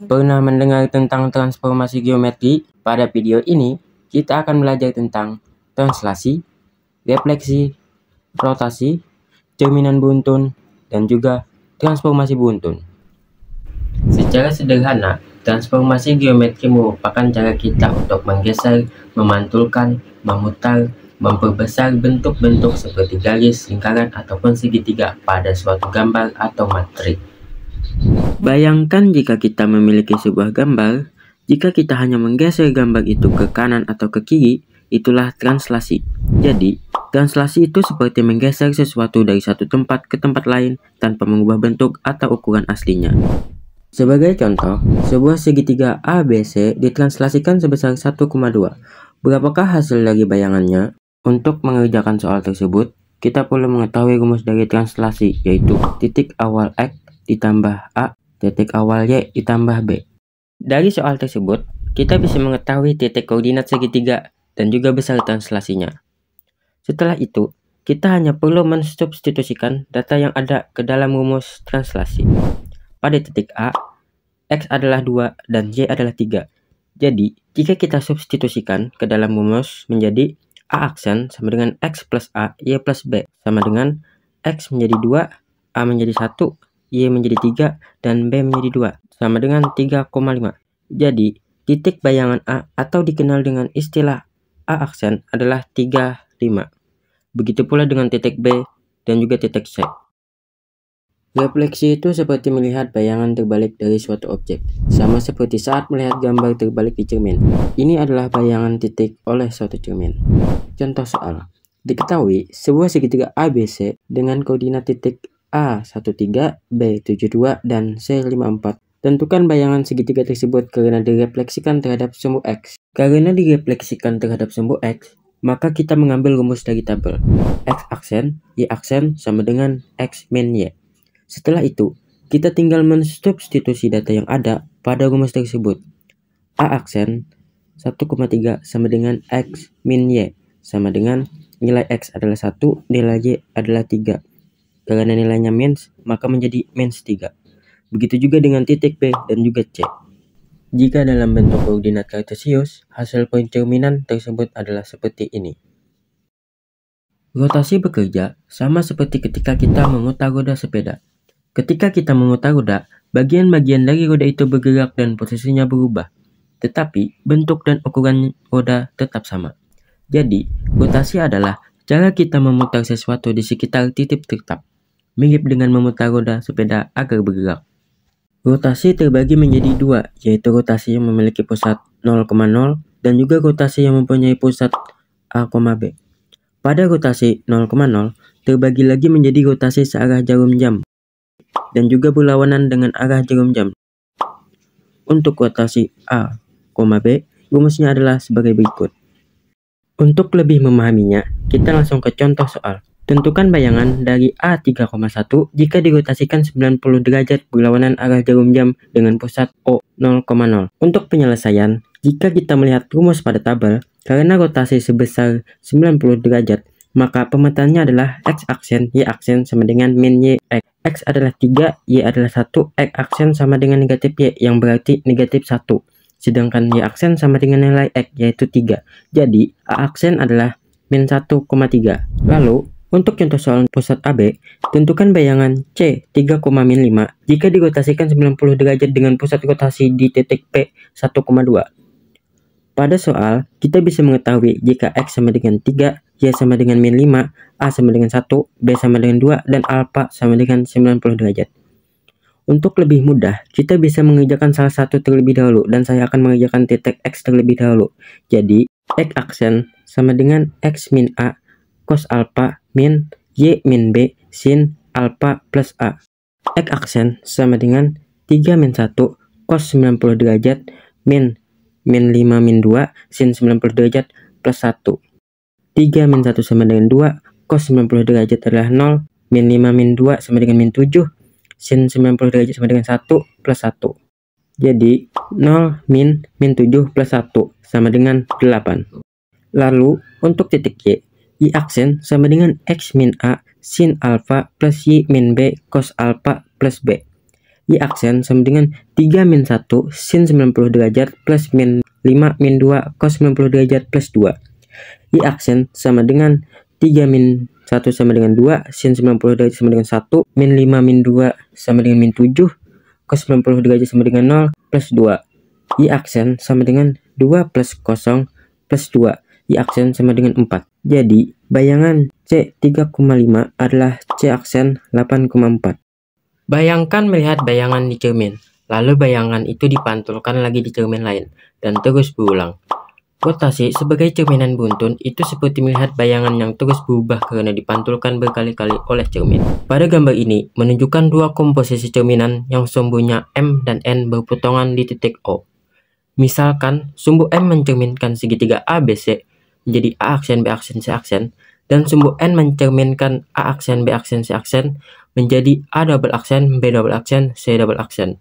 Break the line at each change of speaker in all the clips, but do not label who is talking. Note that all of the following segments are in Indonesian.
Pernah mendengar tentang transformasi geometri? Pada video ini, kita akan belajar tentang translasi, refleksi, rotasi, cerminan beruntun, dan juga transformasi beruntun. Secara sederhana, transformasi geometri merupakan cara kita untuk menggeser, memantulkan, memutar, memperbesar bentuk-bentuk seperti garis, lingkaran, ataupun segitiga pada suatu gambar atau matrik. Bayangkan jika kita memiliki sebuah gambar, jika kita hanya menggeser gambar itu ke kanan atau ke kiri, itulah translasi. Jadi, translasi itu seperti menggeser sesuatu dari satu tempat ke tempat lain tanpa mengubah bentuk atau ukuran aslinya. Sebagai contoh, sebuah segitiga ABC ditranslasikan sebesar 1,2. Berapakah hasil dari bayangannya? Untuk mengerjakan soal tersebut, kita perlu mengetahui rumus dari translasi, yaitu titik awal X ditambah A, titik awal Y ditambah B. Dari soal tersebut, kita bisa mengetahui titik koordinat segitiga dan juga besar translasinya. Setelah itu, kita hanya perlu mensubstitusikan data yang ada ke dalam rumus translasi. Pada titik A, X adalah 2 dan Y adalah 3. Jadi, jika kita substitusikan ke dalam rumus menjadi A aksen sama dengan X plus A, Y plus B sama dengan X menjadi 2, A menjadi 1, Y menjadi 3, dan B menjadi 2, sama dengan 3,5. Jadi, titik bayangan A atau dikenal dengan istilah A aksen adalah 3, 5. Begitu pula dengan titik B dan juga titik C. Refleksi itu seperti melihat bayangan terbalik dari suatu objek, sama seperti saat melihat gambar terbalik di cermin. Ini adalah bayangan titik oleh suatu cermin. Contoh soal. Diketahui sebuah segitiga ABC dengan koordinat titik A13, B72, dan C54. Tentukan bayangan segitiga tersebut karena direfleksikan terhadap sumbu X. Karena direfleksikan terhadap sumbu X, maka kita mengambil rumus dari tabel. X aksen, Y aksen sama dengan X min Y. Setelah itu, kita tinggal mensubstitusi data yang ada pada rumus tersebut. A aksen 1,3 sama dengan X min Y sama dengan nilai X adalah 1, nilai Y adalah 3. Karena nilainya mins, maka menjadi mins 3. Begitu juga dengan titik B dan juga C. Jika dalam bentuk koordinat kartesius, hasil poin cerminan tersebut adalah seperti ini. Rotasi bekerja sama seperti ketika kita memutar roda sepeda. Ketika kita memutar roda, bagian-bagian dari roda itu bergerak dan posisinya berubah. Tetapi, bentuk dan ukuran roda tetap sama. Jadi, rotasi adalah cara kita memutar sesuatu di sekitar titik tetap, mirip dengan memutar roda sepeda agar bergerak. Rotasi terbagi menjadi dua, yaitu rotasi yang memiliki pusat 0,0 dan juga rotasi yang mempunyai pusat A, B. Pada rotasi 0,0, terbagi lagi menjadi rotasi searah jarum jam dan juga berlawanan dengan arah jarum jam. Untuk rotasi A, B, rumusnya adalah sebagai berikut. Untuk lebih memahaminya, kita langsung ke contoh soal. Tentukan bayangan dari A3,1 jika dirotasikan 90 derajat berlawanan arah jarum jam dengan pusat O 0,0. Untuk penyelesaian, jika kita melihat rumus pada tabel, karena rotasi sebesar 90 derajat, maka pemetaannya adalah X aksen, Y aksen sama dengan min Y X. X adalah 3, Y adalah 1, X aksen sama dengan negatif Y, yang berarti negatif 1. Sedangkan Y aksen sama dengan nilai X, yaitu 3. Jadi, A aksen adalah min 1,3. Lalu, untuk contoh soal pusat AB, tentukan bayangan C 3,5 jika dirotasikan 90 derajat dengan pusat rotasi di titik P 1,2. Pada soal, kita bisa mengetahui jika X sama dengan 3, Y sama dengan min 5, A sama dengan 1, B sama dengan 2, dan alpha sama dengan 90 derajat. Untuk lebih mudah, kita bisa mengerjakan salah satu terlebih dahulu, dan saya akan mengerjakan titik X terlebih dahulu. Jadi, X aksen sama dengan X min A cos alpha min Y min B sin alpha plus A. X aksen sama dengan 3 min 1 cos 90 derajat min 5 min 2 sin 90 derajat plus 1. 3 min 1 sama dengan 2, cos 90 derajat adalah 0, min 5 min 2 sama dengan min 7, sin 90 derajat sama dengan 1 plus 1. Jadi, 0 min 7 plus 1 sama dengan 8. Lalu, untuk titik Y, Y aksen sama dengan X min A sin alpha plus Y min B cos alpha plus B. Y aksen sama dengan 3 min 1 sin 90 derajat plus min 5 min 2 cos 90 derajat plus 2. Y aksen sama dengan 3 min 1 sama dengan 2 sin 90 derajat sama dengan 1 min 5 min 2 sama dengan min 7 cos 90 derajat sama dengan 0 plus 2. Y aksen sama dengan 2 plus 0 plus 2. Y aksen sama dengan 4. Jadi bayangan C 3,5 adalah C aksen 8,4. Bayangkan melihat bayangan di cermin, lalu bayangan itu dipantulkan lagi di cermin lain, dan terus berulang. Rotasi sebagai cerminan beruntun itu seperti melihat bayangan yang terus berubah karena dipantulkan berkali-kali oleh cermin. Pada gambar ini menunjukkan dua komposisi cerminan yang sumbunya M dan N berpotongan di titik O. Misalkan sumbu M mencerminkan segitiga ABC menjadi A aksen, B aksen, C aksen, dan sumbu N mencerminkan A aksen, B aksen, C aksen menjadi A double aksen, B double aksen, C double aksen.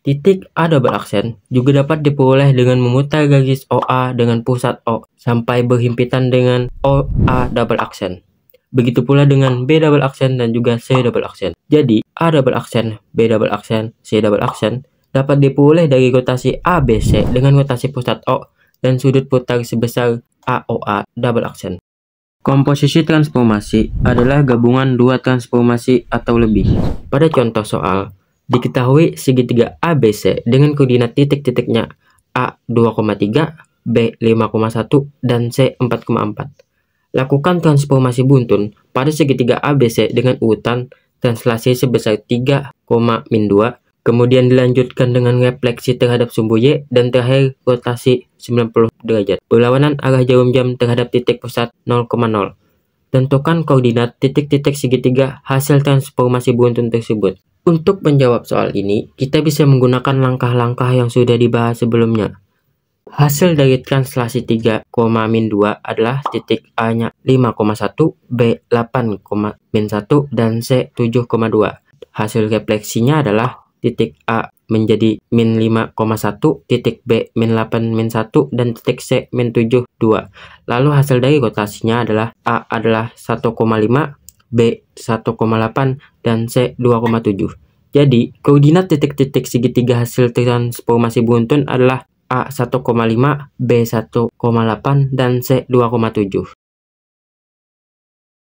Titik A double aksen juga dapat diperoleh dengan memutar garis OA dengan pusat O sampai berhimpitan dengan OA double aksen. Begitu pula dengan B double aksen dan juga C double aksen. Jadi A double aksen, B double aksen, C double aksen dapat diperoleh dari rotasi ABC dengan rotasi pusat O dan sudut putar sebesar AOA double aksen. Komposisi transformasi adalah gabungan dua transformasi atau lebih. Pada contoh soal, diketahui segitiga ABC dengan koordinat titik-titiknya A 2,3, B 5,1, dan C 4,4. Lakukan transformasi buntun pada segitiga ABC dengan urutan translasi sebesar 3, min 2, kemudian dilanjutkan dengan refleksi terhadap sumbu Y, dan terakhir rotasi 90 derajat. Berlawanan arah jarum jam terhadap titik pusat 0,0. Tentukan koordinat titik-titik segitiga hasil transformasi beruntun tersebut. Untuk menjawab soal ini, kita bisa menggunakan langkah-langkah yang sudah dibahas sebelumnya. Hasil dari translasi 3, min 2 adalah titik A-nya 5,1, B 8, min 1, dan C 7,2. Hasil refleksinya adalah titik A menjadi min 5,1, titik B min 8, min 1, dan titik C min 7, 2. Lalu hasil dari rotasinya adalah A adalah 1,5, B 1,8, dan C 2,7. Jadi, koordinat titik-titik segitiga hasil transformasi beruntun adalah A 1,5, B 1,8, dan C 2,7.